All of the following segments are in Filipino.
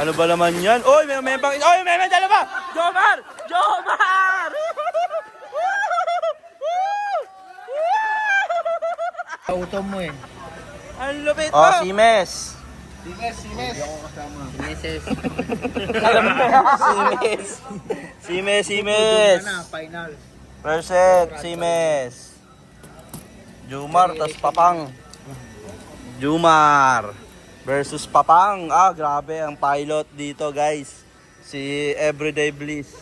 Ano ba naman yan? Oy, may bang... Oy, may dalawa! Jomar! Jomar! Utom mo eh. Ang lupit Oh, mo! si Mes. Hindi ako kasama. Meses. Si Mes. Final. Percent, si Mes. Jumar, tas Papang. Jumar versus Papang. Ah, grabe ang pilot dito, guys. Si Everyday Bliss.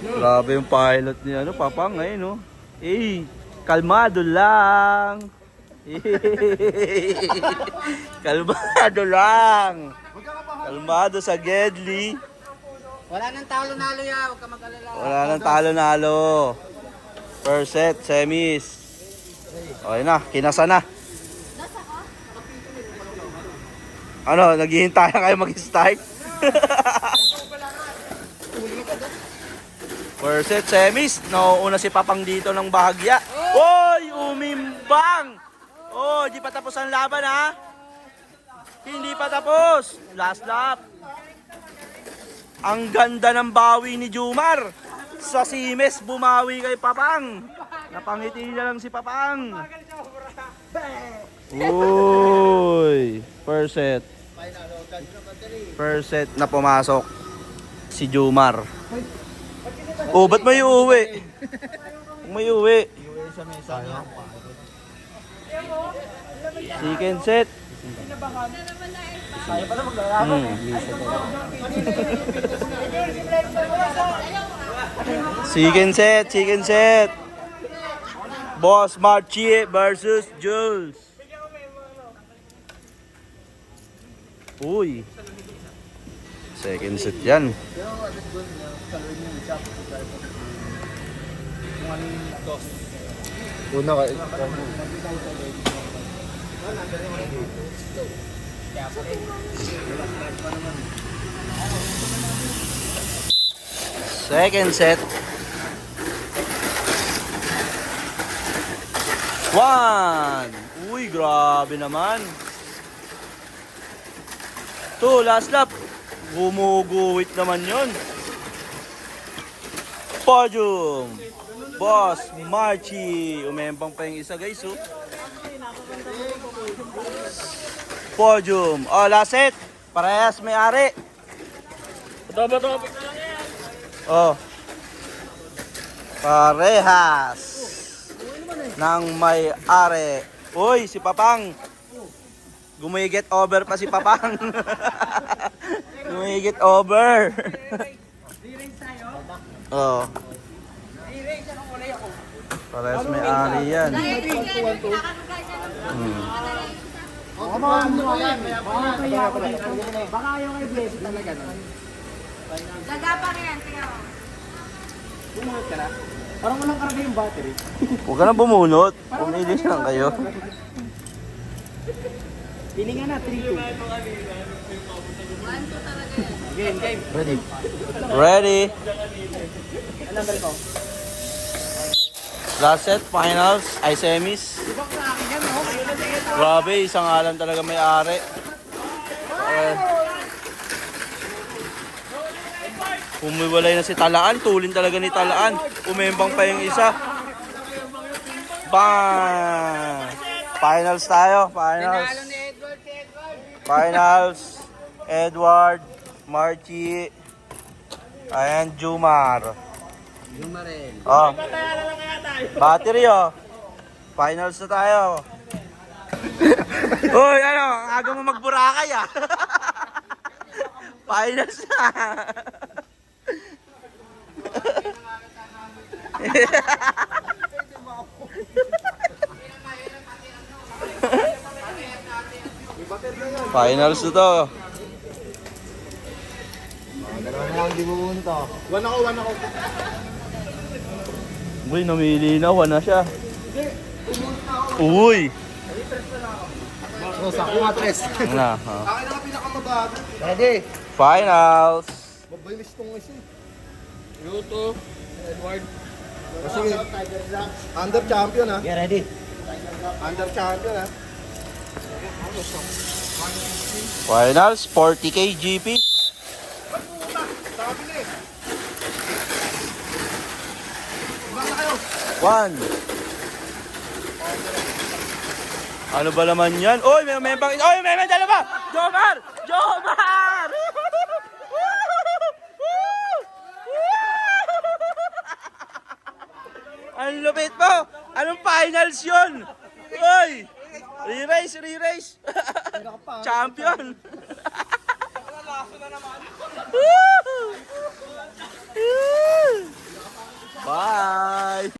Grabe yung pilot niya, ano, Papang, ngayon, no? Eh, kalmado lang. Kalmado lang. Kalmado sa Gedli. Wala nang talo-nalo ya, huwag ka mag-alala. Wala nang talo-nalo. First set, semis. Okay na, kinasa na. Ano, naghihintay na kayo mag-start? First set, semis. Nauuna si Papang dito ng bahagya. Oy, umimbang! Oh, di pa tapos ang laban, ha? Hindi pa tapos. Last lap. Ang ganda ng bawi ni Jumar. Sa Simes, bumawi kay Papang. Napangiti na lang si Papang. Uy, first set. First set na pumasok si Jumar. Oh, ba't may uuwi? May uuwi. Second set. Second set. Boss Marchie versus Jules. Uy. Second set yan. Una ka. Second set. One. Uy, grabe naman. Two, last lap. Gumuguwit naman yun. Podium. Boss Marchie. Umembang pa yung isa, guys. Oh. Podium. Oh, last set. Parehas may-ari. Oh. Parehas ng may-ari. Uy, si Papang. Gumigit over pa si Papang. Gumigit over. Oh. Parehas may-ari yan. Baka yung kay Blessy talaga no? Gagapa na yan, tingnan mo. Bumunod ka na? Parang walang karga yung battery. Huwag ka na bumunot. Pumili lang kayo. Pili nga na, 3-2. Game, game. Ready. Ready. Ano ba ito? Last set, finals, ay semis. Ibang sa akin yan, no? Grabe, isang alam talaga may-ari. Umiwalay na si Talaan, tulin talaga ni Talaan. Umembang pa yung isa. Bang! Finals tayo, finals. Finals, Edward, Marchie, and Jumar. Jumarel. Oh. Battery oh. Finals na tayo. Uy, ano, aga mo magburakay ah. Finals na. Finals na to. Dalawa na lang, di mo muna to. One ako. Uy, namili na. One na siya. Uy. So, sako nga, tres. Ano na, ha? Akin na pinakamabago. Ready? Finals. Mabilis tong isa. Yuto. Edward. Sige. Under champion ha. Yeah, ready. Under champion ha. Finals, 40K GP. One. Ano ba naman yan? Oy, may membang... Oy, may dala ba? Jomar! Jomar! Ang lupit mo! Anong finals yun? Oy! Re-race, re-race! Champion! Bye!